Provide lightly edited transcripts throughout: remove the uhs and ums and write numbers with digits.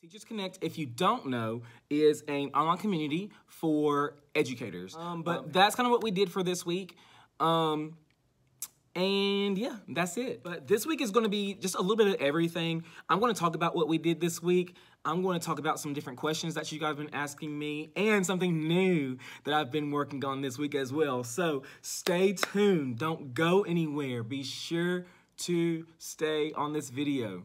Teachers Connect, if you don't know, is an online community for educators. But that's kind of what we did for this week. And yeah, that's it. But this week is going to be just a little bit of everything. I'm going to talk about what we did this week. I'm going to talk about some different questions that you guys have been asking me and something new that I've been working on this week as well. So stay tuned. Don't go anywhere. Be sure to stay on this video.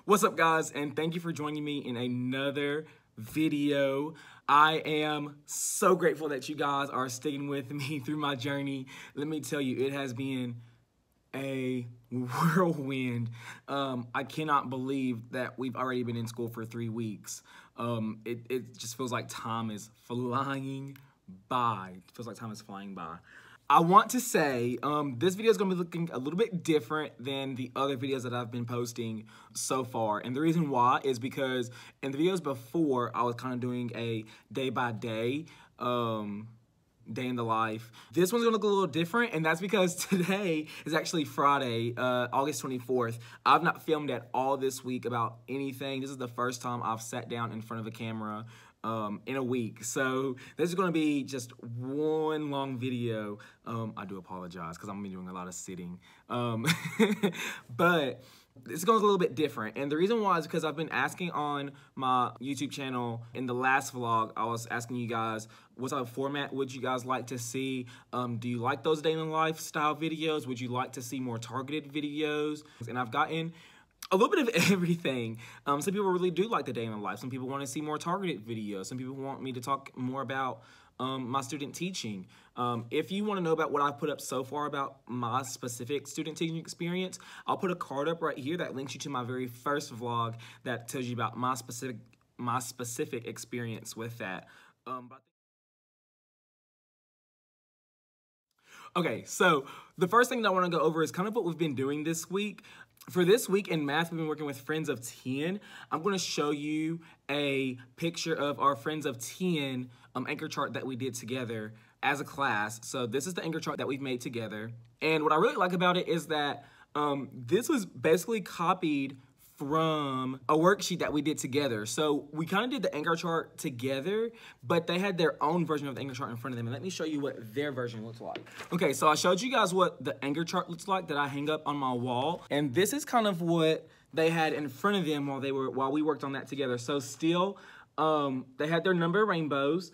What's up, guys, and thank you for joining me in another video. I am so grateful that you guys are sticking with me through my journey. Let me tell you, it has been a whirlwind. I cannot believe that we've already been in school for 3 weeks. It just feels like time is flying by. It feels like time is flying by. I want to say this video is going to be looking a little bit different than the other videos that I've been posting so far. And the reason why is because in the videos before, I was kind of doing a day-by-day, day in the life. This one's going to look a little different, and that's because today is actually Friday, August 24th. I've not filmed at all this week about anything. This is the first time I've sat down in front of a camera in a week. So this is going to be just one long video. I do apologize because I'm going to be doing a lot of sitting. But it's going to look a little bit different. And the reason why is because I've been asking on my YouTube channel in the last vlog, I was asking you guys, what type of format would you guys like to see? Do you like those day in the life style videos? Would you like to see more targeted videos? And I've gotten a little bit of everything. Some people really do like the day in the life. Some people want to see more targeted videos. Some people want me to talk more about my student teaching. If you want to know about what I've put up so far about my specific student teaching experience, I'll put a card up right here that links you to my very first vlog that tells you about my specific experience with that. Okay, so the first thing that I want to go over is kind of what we've been doing this week. For this week in math, we've been working with Friends of 10. I'm going to show you a picture of our Friends of 10 anchor chart that we did together as a class. So this is the anchor chart that we've made together. And what I really like about it is that this was basically copied from a worksheet that we did together. So we kind of did the anchor chart together, but they had their own version of the anchor chart in front of them. And let me show you what their version looks like. Okay, so I showed you guys what the anchor chart looks like that I hang up on my wall. And this is kind of what they had in front of them while we worked on that together. So still, they had their number of rainbows.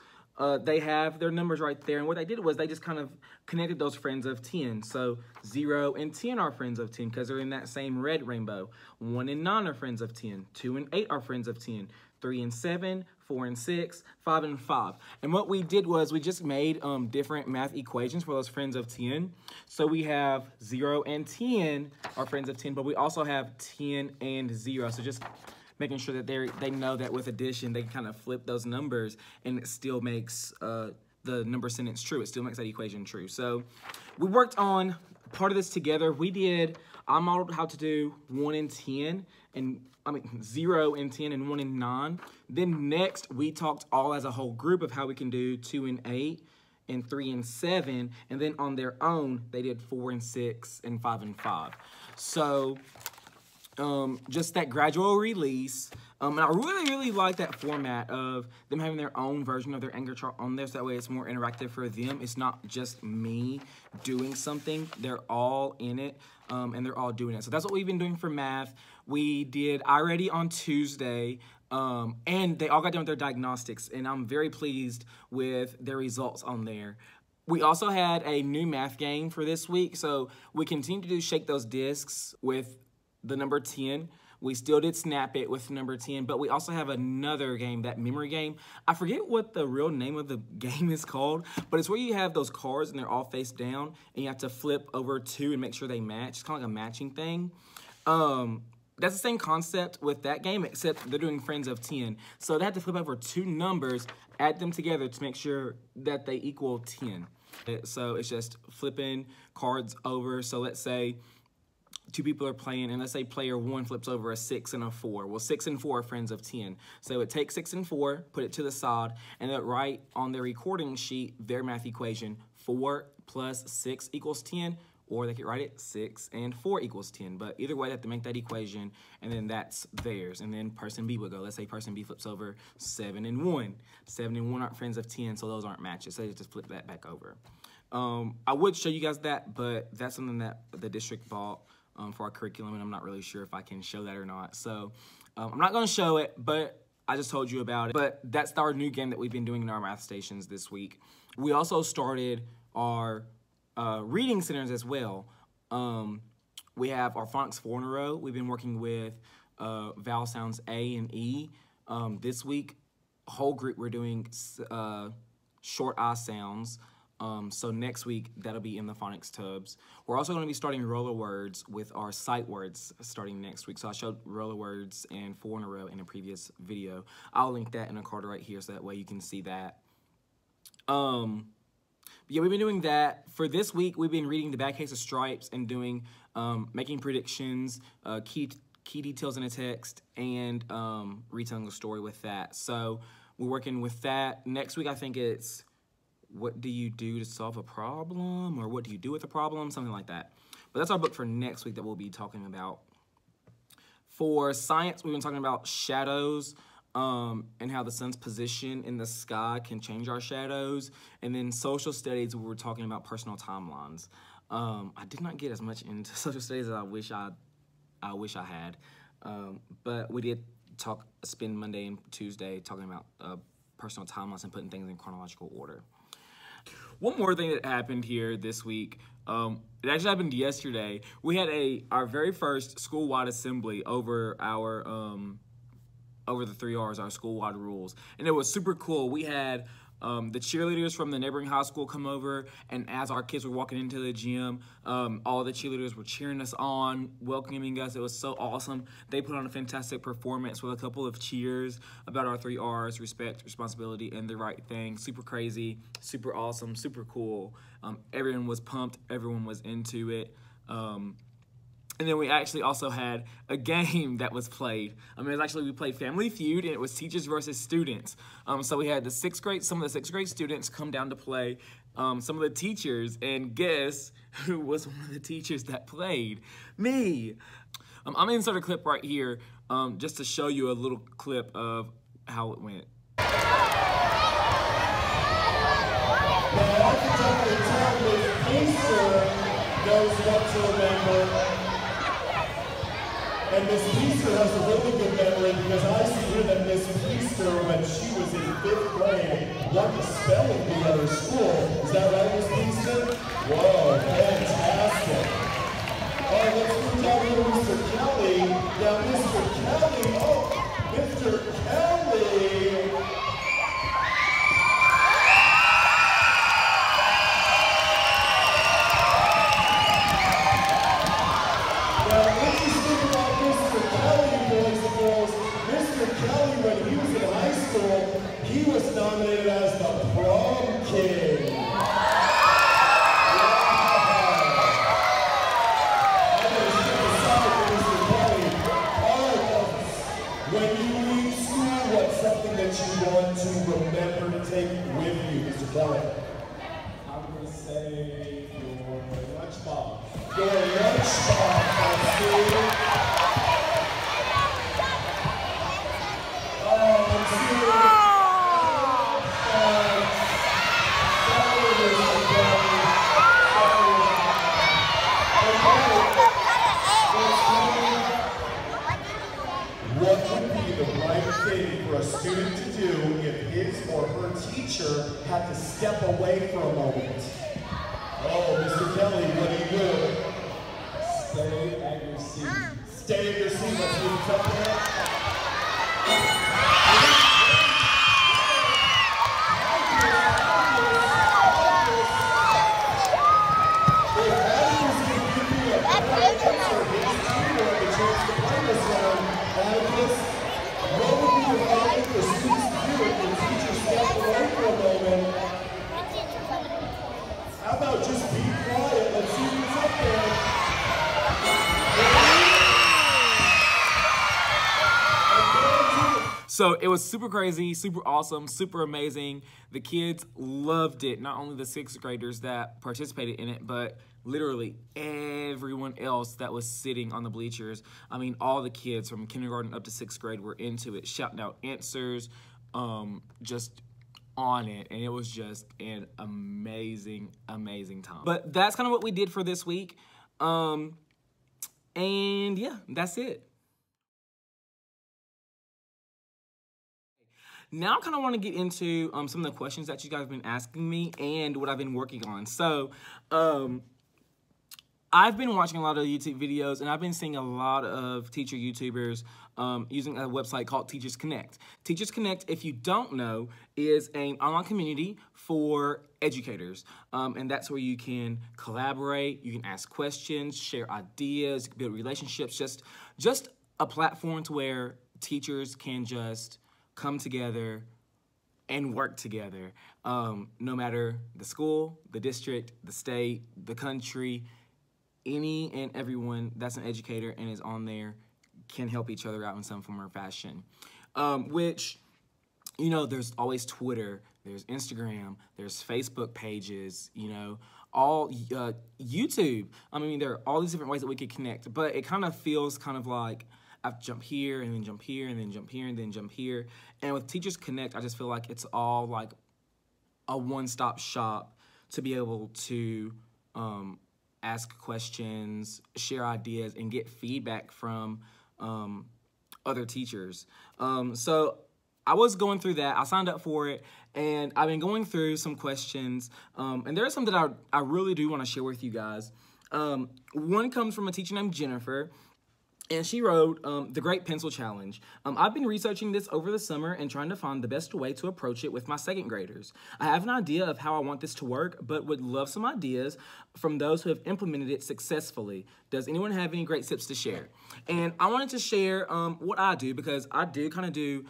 They have their numbers right there, and what they did was they just kind of connected those friends of 10. So 0 and 10 are friends of 10 because they're in that same red rainbow. 1 and 9 are friends of 10. 2 and 8 are friends of 10. 3 and 7, 4 and 6, 5 and 5. And what we did was we just made different math equations for those friends of 10. So we have 0 and 10 are friends of 10, but we also have 10 and 0. So just making sure that they know that with addition, they can kind of flip those numbers and it still makes the number sentence true. It still makes that equation true. So we worked on part of this together. I modeled how to do 1 and 10, 0 and 10 and 1 and 9. Then next, we talked all as a whole group of how we can do 2 and 8 and 3 and 7. And then on their own, they did 4 and 6 and 5 and 5. So just that gradual release. And I really like that format of them having their own version of their anchor chart on there, so that way it's more interactive for them. It's not just me doing something. They're all in it, and they're all doing it. So that's what we've been doing for math. We did iReady on Tuesday, and they all got done with their diagnostics, and I'm very pleased with their results on there. We also had a new math game for this week, so we continue to do Shake Those Discs with the number 10. We still did Snap It with number 10, but we also have another game, that memory game. I forget what the real name of the game is called, but it's where you have those cards and they're all face down and you have to flip over 2 and make sure they match. It's kind of like a matching thing. That's the same concept with that game, except they're doing Friends of 10. So they have to flip over 2 numbers, add them together to make sure that they equal 10. So it's just flipping cards over. So let's say two people are playing, and let's say player 1 flips over a 6 and a 4. Well, 6 and 4 are friends of 10. So it takes 6 and 4, put it to the side, and then write on their recording sheet their math equation, 4 plus 6 equals 10, or they could write it 6 and 4 equals 10. But either way, they have to make that equation, and then that's theirs. And then person B would go. Let's say person B flips over 7 and 1. 7 and 1 aren't friends of 10, so those aren't matches. So they just flip that back over. I would show you guys that, but that's something that the district bought for our curriculum, and I'm not really sure if I can show that or not. So I'm not going to show it, but I just told you about it. But that's our new game that we've been doing in our math stations this week. We also started our reading centers as well. We have our phonics 4 in a row. We've been working with vowel sounds A and E. This week, whole group, we're doing short I sounds. So next week, that'll be in the phonics tubs. We're also going to be starting roller words with our sight words starting next week. So I showed roller words and 4 in a row in a previous video. I'll link that in a card right here so that way you can see that. Yeah, we've been doing that. For this week, we've been reading The Bad Case of Stripes and doing making predictions, key details in a text, and retelling a story with that. So we're working with that. Next week, I think it's what do you do to solve a problem, or what do you do with a problem, something like that. But that's our book for next week that we'll be talking about. For science, we've been talking about shadows, and how the sun's position in the sky can change our shadows. And then social studies, we were talking about personal timelines. I did not get as much into social studies as I wish I had. But we did spend Monday and Tuesday talking about personal timelines and putting things in chronological order. One more thing that happened here this week, it actually happened yesterday. We had our very first school-wide assembly over over the 3 R's, our school-wide rules. And it was super cool. We had the cheerleaders from the neighboring high school come over, and as our kids were walking into the gym, all the cheerleaders were cheering us on, welcoming us. It was so awesome. They put on a fantastic performance with a couple of cheers about our 3 R's, respect, responsibility, and the right thing. Super crazy, super awesome, super cool. Everyone was pumped. Everyone was into it. And then we actually also had a game that was played. We played Family Feud, and it was teachers versus students. So we had some of the 6th grade students come down to play some of the teachers, and guess who was one of the teachers that played? Me. I'm going to insert a clip right here just to show you a little clip of how it went. Knows what to remember. And Miss Feaster has a really good memory because I see here that Miss Feaster, when she was in 5th grade, won the spelling bee at her school. Is that right, Miss Feaster? Whoa, fantastic. All right, let's move down here to Mr. Kelley. Now, Mr. Kelley, Mr. Kelley. Kelley, when he was in high school, he was nominated as the prom king. Yeah. I'm going to take a second for Mr. Kelley. All right, when you leave school, what's something that you want to remember to take with you, Mr. Kelley? I'm going to say your lunchbox. Your lunchbox, I see. What would be the right thing for a student to do if his or her teacher had to step away for a moment? Oh, Mr. Kelley, what do you do? Stay at your seat. Stay at your seat. Let's move up there. What would be the right thing for students to do if the teacher stepped away for a moment? How about just be quiet? Let's see what's up there. So it was super crazy, super awesome, super amazing. The kids loved it. Not only the sixth graders that participated in it, but literally everyone else that was sitting on the bleachers. I mean, all the kids from kindergarten up to sixth grade were into it, shouting out answers, just on it, and it was just an amazing, amazing time. But that's kind of what we did for this week. And yeah, that's it. Now I kind of want to get into some of the questions that you guys have been asking me and what I've been working on. So, I've been watching a lot of YouTube videos, and I've been seeing a lot of teacher YouTubers using a website called Teachers Connect. Teachers Connect, if you don't know, is an online community for educators. And that's where you can collaborate, you can ask questions, share ideas, build relationships, just a platform to where teachers can just come together and work together, no matter the school, the district, the state, the country. Any and everyone that's an educator and is on there can help each other out in some form or fashion. Which, you know, there's always Twitter, there's Instagram, there's Facebook pages, you know, all YouTube. I mean, there are all these different ways that we could connect, but it kind of feels kind of like I have to jump here and then jump here and then jump here and then jump here. And with Teachers Connect, I just feel like it's all like a one-stop shop to be able to ask questions, share ideas, and get feedback from other teachers. So I was going through that. I signed up for it, and I've been going through some questions. And there are some that I really do want to share with you guys. One comes from a teacher named Jennifer, and she wrote the Great Pencil Challenge. I've been researching this over the summer and trying to find the best way to approach it with my second graders. I have an idea of how I want this to work, but would love some ideas from those who have implemented it successfully. Does anyone have any great tips to share? And I wanted to share what I do, because I do kind of do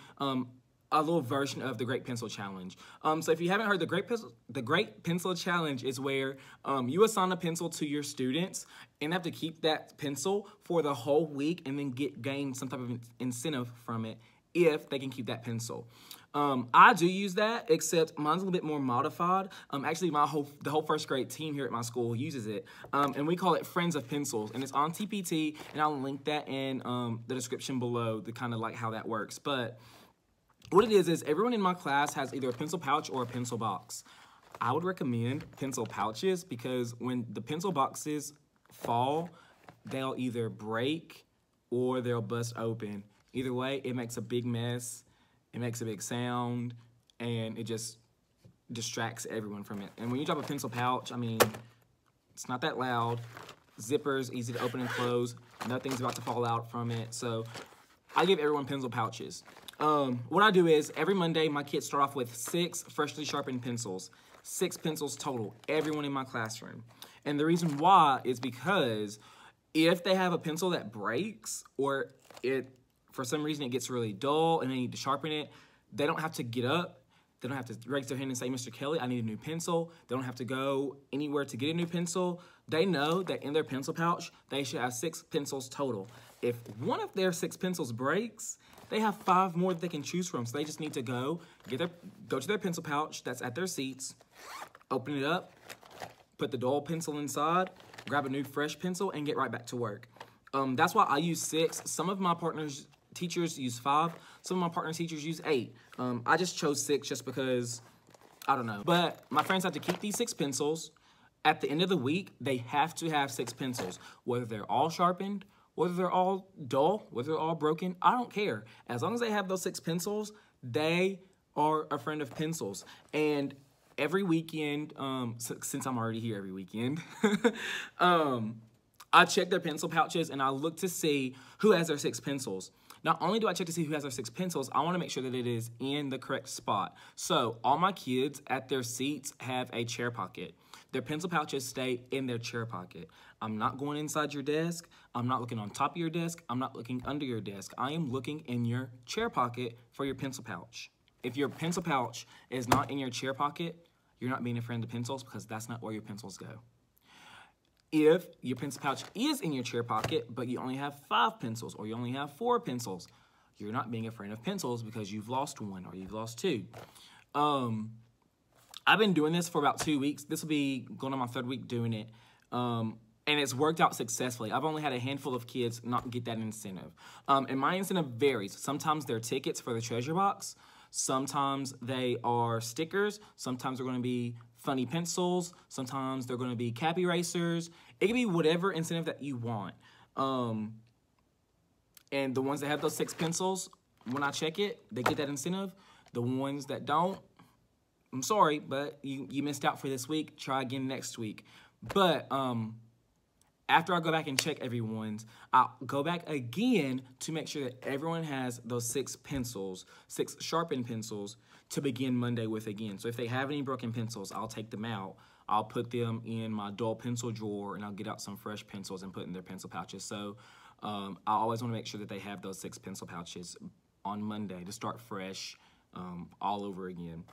a little version of the Great Pencil Challenge. So if you haven't heard, the Great Pencil Challenge is where you assign a pencil to your students and have to keep that pencil for the whole week and then gain some type of incentive from it if they can keep that pencil. I do use that, except mine's a little bit more modified. Actually, the whole first grade team here at my school uses it, and we call it Friends of Pencils, and it's on TPT, and I'll link that in the description below, the kind of like how that works. But what it is everyone in my class has either a pencil pouch or a pencil box. I would recommend pencil pouches, because when the pencil boxes fall, they'll either break or they'll bust open. Either way, it makes a big mess, it makes a big sound, and it just distracts everyone from it. And when you drop a pencil pouch, I mean, it's not that loud. Zippers, easy to open and close. Nothing's about to fall out from it. So I give everyone pencil pouches. What I do is every Monday, my kids start off with 6 freshly sharpened pencils. 6 pencils total, everyone in my classroom. And the reason why is because if they have a pencil that breaks, or for some reason it gets really dull and they need to sharpen it, they don't have to get up. They don't have to raise their hand and say, Mr. Kelley, I need a new pencil. They don't have to go anywhere to get a new pencil. They know that in their pencil pouch, they should have 6 pencils total. If one of their 6 pencils breaks, they have 5 more that they can choose from. So they just need to go to their pencil pouch that's at their seats, open it up, put the dull pencil inside, grab a new fresh pencil, and get right back to work. That's why I use 6. Some of my partners' teachers use 5. Some of my partner teachers use 8. I just chose 6 just because, I don't know. But my friends have to keep these 6 pencils. At the end of the week, they have to have 6 pencils, whether they're all sharpened, whether they're all dull, whether they're all broken, I don't care. As long as they have those 6 pencils, they are a friend of pencils. And every weekend, since I'm already here every weekend, I check their pencil pouches and I look to see who has their 6 pencils. Not only do I check to see who has their 6 pencils, I want to make sure that it is in the correct spot. So all my kids at their seats have a chair pocket. Their pencil pouches stay in their chair pocket. I'm not going inside your desk. I'm not looking on top of your desk. I'm not looking under your desk. I am looking in your chair pocket for your pencil pouch. If your pencil pouch is not in your chair pocket, you're not being a friend of pencils, because that's not where your pencils go. If your pencil pouch is in your chair pocket, but you only have 5 pencils or you only have 4 pencils, you're not being a friend of pencils because you've lost one or you've lost two. I've been doing this for about 2 weeks. This will be going on my 3rd week doing it. And it's worked out successfully. I've only had a handful of kids not get that incentive. And my incentive varies. Sometimes they're tickets for the treasure box. Sometimes they are stickers. Sometimes they're going to be funny pencils. Sometimes they're going to be cap erasers. It can be whatever incentive that you want. And the ones that have those 6 pencils, when I check it, they get that incentive. The ones that don't, I'm sorry, but you missed out for this week. Try again next week. But after I go back and check everyone's, I'll go back again to make sure that everyone has those 6 pencils, 6 sharpened pencils to begin Monday with again. So if they have any broken pencils, I'll take them out. I'll put them in my dull pencil drawer, and I'll get out some fresh pencils and put in their pencil pouches. So I always want to make sure that they have those 6 pencil pouches on Monday to start fresh all over again.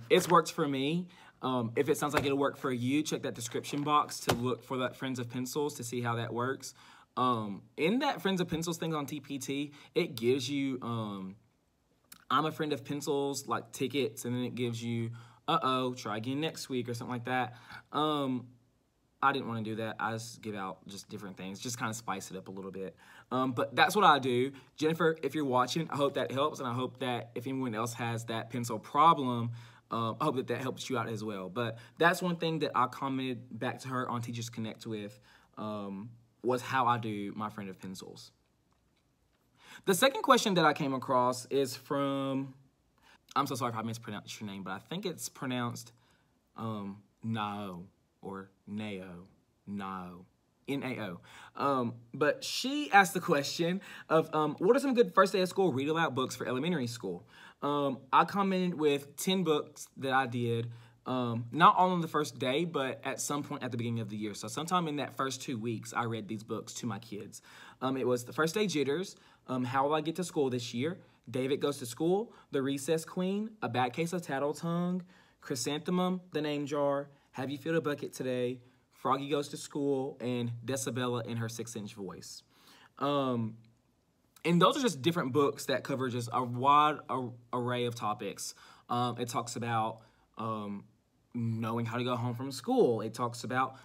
It's worked for me. If it sounds like it'll work for you, check that description box to look for that Friends of Pencils to see how that works. In that Friends of Pencils thing on TPT, it gives you, I'm a friend of pencils, like tickets, and then it gives you, try again next week or something like that. I didn't want to do that. I just give out just different things, just kind of spice it up a little bit. But that's what I do. Jennifer, if you're watching, I hope that helps, and I hope that if anyone else has that pencil problem, I hope that helps you out as well. But that's one thing that I commented back to her on Teachers Connect with, was how I do my friend of pencils. The second question that I came across is from, I'm so sorry if I mispronounced your name, but I think it's pronounced Nao or Nao, N-A-O. But she asked the question of what are some good first day of school read aloud books for elementary school? I commented with 10 books that I did, not all on the first day, but at some point at the beginning of the year. So sometime in that first 2 weeks, I read these books to my kids. It was The First Day Jitters, How Will I Get to School This Year, David Goes to School, The Recess Queen, A Bad Case of Tattle Tongue, Chrysanthemum, The Name Jar, Have You Filled a Bucket Today, Froggy Goes to School, and Decibella in Her 6-Inch Voice. And those are just different books that cover just a wide array of topics. It talks about knowing how to go home from school. It talks about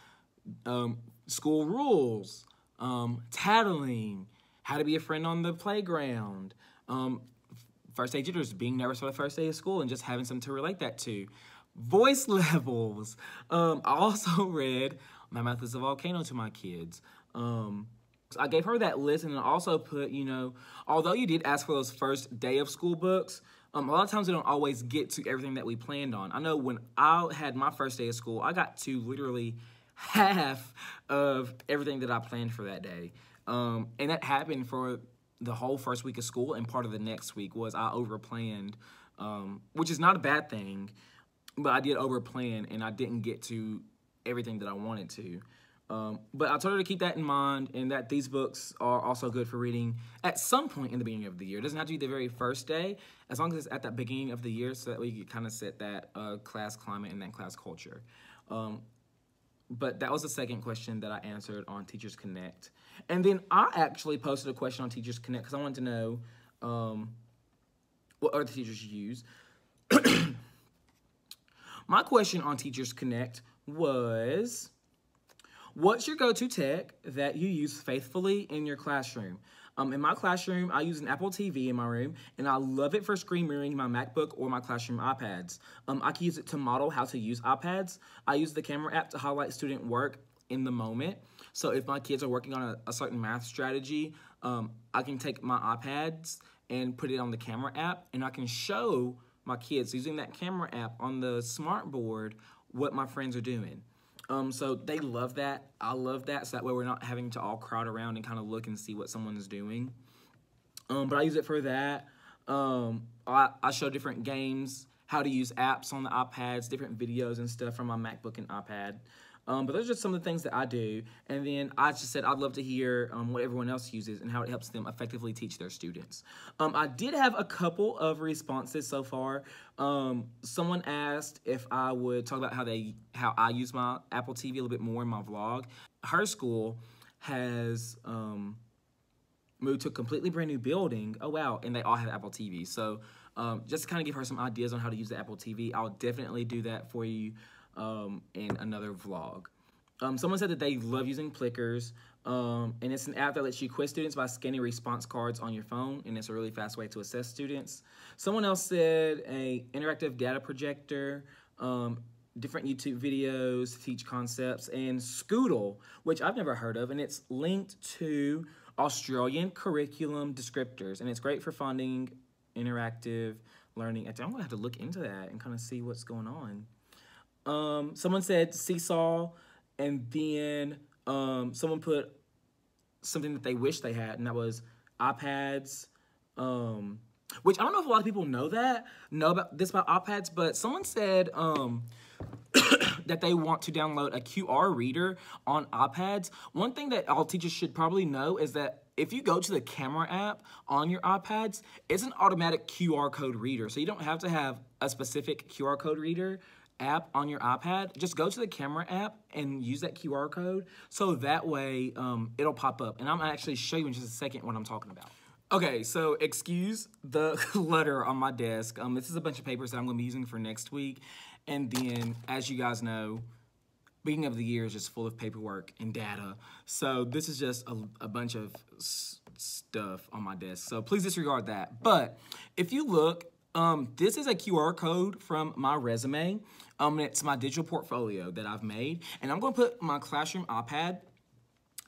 school rules, tattling, how to be a friend on the playground, first day jitters, being nervous for the first day of school and just having something to relate that to. Voice levels. I also read My Mouth is a Volcano to my kids. I gave her that list, and I also put, although you did ask for those first day of school books, a lot of times we don't always get to everything that we planned on. I know when I had my first day of school, I got to literally half of everything that I planned for that day. And that happened for the whole first week of school, and part of the next week was I overplanned, which is not a bad thing, but I did overplan, and I didn't get to everything that I wanted to. But I told her to keep that in mind, and that these books are also good for reading at some point in the beginning of the year. It doesn't have to be the very first day, as long as it's at that beginning of the year, so that we can kind of set that class climate and that class culture. But that was the second question that I answered on Teachers Connect. And then I actually posted a question on Teachers Connect because I wanted to know what other teachers use. My question on Teachers Connect was, what's your go-to tech that you use faithfully in your classroom? In my classroom, I use an Apple TV in my room, and I love it for screen mirroring my MacBook or my classroom iPads. I can use it to model how to use iPads. I use the camera app to highlight student work in the moment. So if my kids are working on a certain math strategy, I can take my iPads and put it on the camera app, and I can show my kids using that camera app on the smart board what my friends are doing. So they love that. I love that. So that way we're not having to all crowd around and kind of look and see what someone is doing. But I use it for that. I show different games, how to use apps on the iPads, different videos and stuff from my MacBook and iPad. But those are just some of the things that I do. And then I just said I'd love to hear what everyone else uses and how it helps them effectively teach their students. I did have a couple of responses so far. Someone asked if I would talk about how I use my Apple TV a little bit more in my vlog. Her school has moved to a completely brand new building. Oh, wow. And they all have Apple TV. So just to kind of give her some ideas on how to use the Apple TV, I'll definitely do that for you in another vlog. Someone said that they love using Plickers, and it's an app that lets you quiz students by scanning response cards on your phone, and it's a really fast way to assess students. Someone else said a interactive data projector, different YouTube videos to teach concepts, and Scoodle, which I've never heard of, and it's linked to Australian curriculum descriptors, and it's great for funding interactive learning. I'm gonna have to look into that and kind of see what's going on. Someone said Seesaw, and then someone put something that they wish they had, and that was iPads, which I don't know if a lot of people know about this about iPads, but someone said that they want to download a QR reader on iPads. One thing that all teachers should probably know is that if you go to the camera app on your iPads, it's an automatic QR code reader. So you don't have to have a specific QR code reader app on your iPad. Just go to the camera app and use that QR code. So that way it'll pop up. And I'm gonna actually show you in just a second what I'm talking about. Okay, so excuse the clutter on my desk. This is a bunch of papers that I'm gonna be using for next week. And then, as you guys know, beginning of the year is just full of paperwork and data. So this is just a bunch of stuff on my desk. So please disregard that. But if you look, this is a QR code from my resume. It's my digital portfolio that I've made. And I'm gonna put my classroom iPad,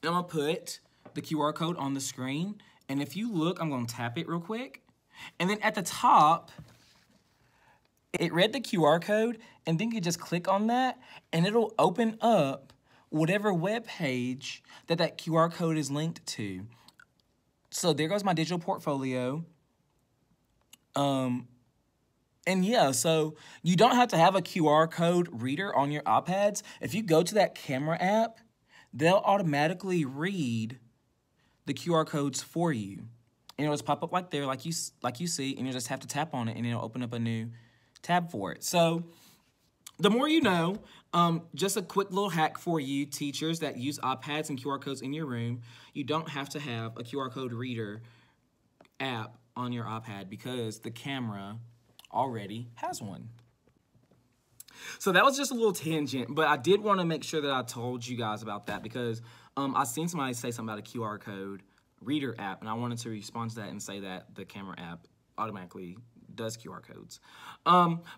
and I'm gonna put the QR code on the screen. And if you look, I'm gonna tap it real quick. And then at the top, it read the QR code, and then you just click on that, and it'll open up whatever web page that QR code is linked to. So there goes my digital portfolio. And yeah, so you don't have to have a QR code reader on your iPads. If you go to that camera app, they'll automatically read the QR codes for you. And it'll just pop up like there, like you see, and you just have to tap on it, and it'll open up a new tab for it. So the more you know. Just a quick little hack for you teachers that use iPads and QR codes in your room. You don't have to have a QR code reader app on your iPad because the camera already has one. So that was just a little tangent, but I did want to make sure that I told you guys about that because I seen somebody say something about a QR code reader app, and I wanted to respond to that and say that the camera app automatically does QR codes.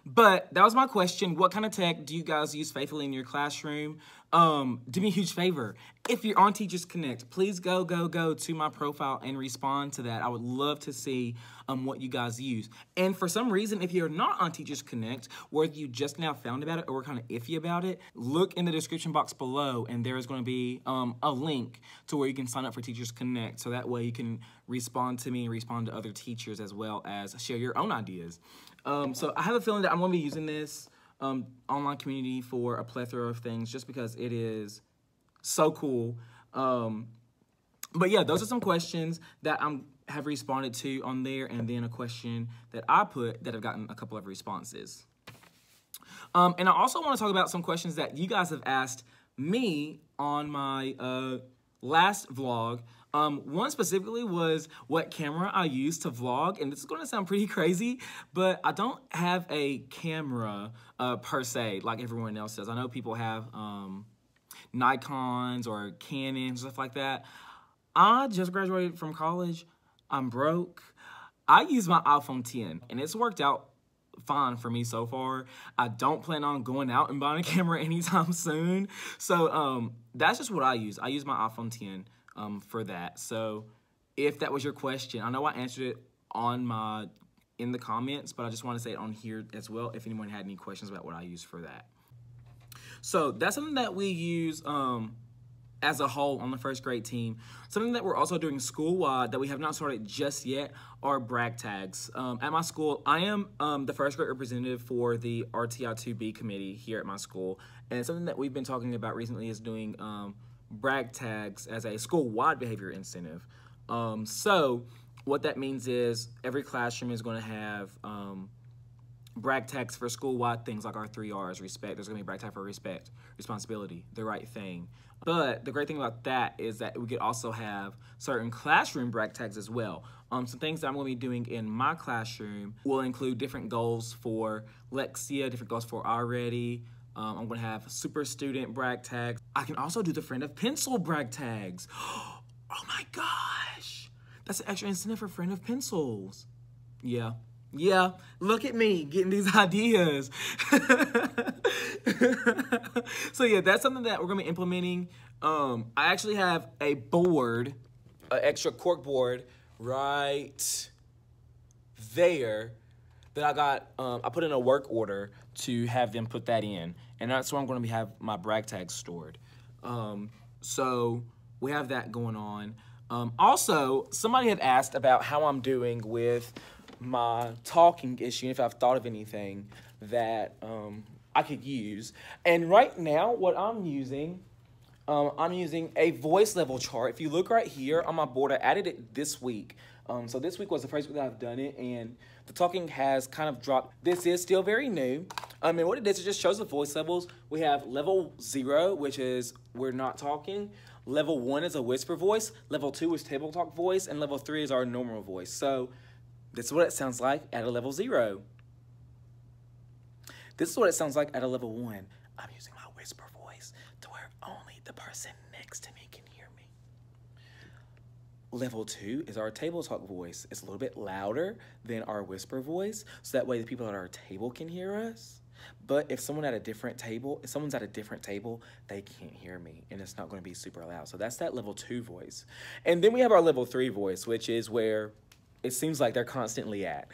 But that was my question. What kind of tech do you guys use faithfully in your classroom? Do me a huge favor. If you're on Teachers Connect, please go to my profile and respond to that. I would love to see what you guys use. And for some reason, if you're not on Teachers Connect, or you just now found about it or kind of iffy about it, look in the description box below, and there is going to be a link to where you can sign up for Teachers Connect. So that way you can respond to me and respond to other teachers as well as share your own ideas. So I have a feeling that I'm going to be using this online community for a plethora of things just because it is so cool. But yeah, those are some questions that I have responded to on there, and then a question that I put that I've gotten a couple of responses. And I also want to talk about some questions that you guys have asked me on my last vlog. One specifically was what camera I use to vlog, and this is going to sound pretty crazy, but I don't have a camera per se like everyone else does. I know people have Nikons or Canons, stuff like that. I just graduated from college. I'm broke. I use my iPhone 10, and it's worked out fine for me so far. I don't plan on going out and buying a camera anytime soon. So that's just what I use. I use my iPhone 10 for that. So if that was your question, I know I answered it in the comments, but I just want to say it on here as well if anyone had any questions about what I use for that. So that's something that we use as a whole on the first grade team. Something that we're also doing school-wide that we have not started just yet are brag tags. At my school, I am the first grade representative for the RTI2B committee here at my school. And something that we've been talking about recently is doing brag tags as a school-wide behavior incentive. So what that means is every classroom is going to have brag tags for school-wide things like our 3 R's, respect. There's going to be a brag tag for respect, responsibility, the right thing. But the great thing about that is that we could also have certain classroom brag tags as well. Some things that I'm going to be doing in my classroom will include different goals for Lexia, different goals for Already. I'm going to have super student brag tags. I can also do the friend of pencil brag tags. Oh my gosh. That's an extra incentive for friend of pencils. Yeah. Yeah, look at me getting these ideas. So yeah, that's something that we're gonna be implementing. I actually have a board, an extra cork board right there that I got. I put in a work order to have them put that in, and that's where I'm gonna have my brag tags stored. So we have that going on. Also, somebody had asked about how I'm doing with my talking issue, and if I've thought of anything that I could use. And right now, what I'm using a voice level chart. If you look right here on my board, I added it this week. So this week was the first week that I've done it, and the talking has kind of dropped. This is still very new. And what it is, it just shows the voice levels. We have level 0, which is we're not talking. Level 1 is a whisper voice. Level 2 is table talk voice, and level 3 is our normal voice. So this is what it sounds like at a level 0. This is what it sounds like at a level 1. I'm using my whisper voice to where only the person next to me can hear me. Level 2 is our table talk voice. It's a little bit louder than our whisper voice, so that way the people at our table can hear us. But if someone's at a different table, they can't hear me, and it's not going to be super loud. So that's that level 2 voice. And then we have our level 3 voice, which is where it seems like they're constantly at.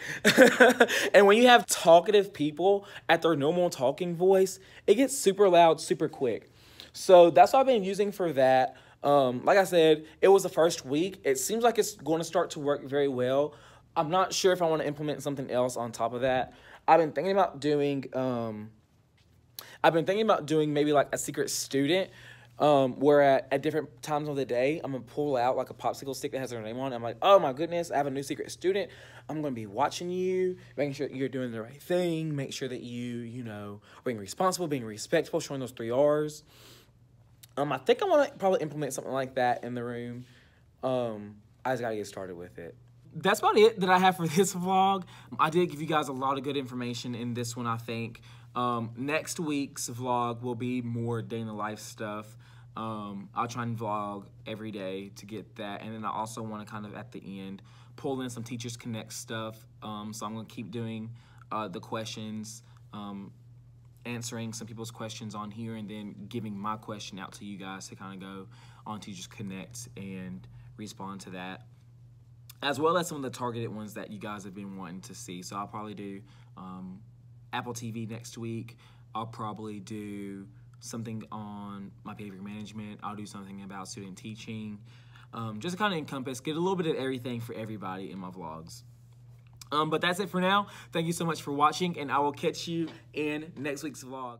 And when you have talkative people at their normal talking voice, it gets super loud super quick. So that's what I've been using for that. Like I said, it was the first week. It seems like it's going to start to work very well. I'm not sure if I want to implement something else on top of that. I've been thinking about doing maybe like a secret student, where at different times of the day, I'm going to pull out like a popsicle stick that has their name on it. I'm like, oh my goodness, I have a new secret student. I'm going to be watching you, making sure you're doing the right thing, make sure that you know, being responsible, being respectful, showing those 3 R's. I think I want to probably implement something like that in the room. I just got to get started with it. That's about it that I have for this vlog. I did give you guys a lot of good information in this one, I think. Next week's vlog will be more day in the life stuff. I'll try and vlog every day to get that. And then I also want to kind of at the end pull in some Teachers Connect stuff. So I'm going to keep doing the questions, answering some people's questions on here, and then giving my question out to you guys to kind of go on Teachers Connect and respond to that, as well as some of the targeted ones that you guys have been wanting to see. So I'll probably do Apple TV next week. I'll probably do something on my behavior management. I'll do something about student teaching. Just to kind of encompass, get a little bit of everything for everybody in my vlogs. But that's it for now. Thank you so much for watching, and I will catch you in next week's vlog.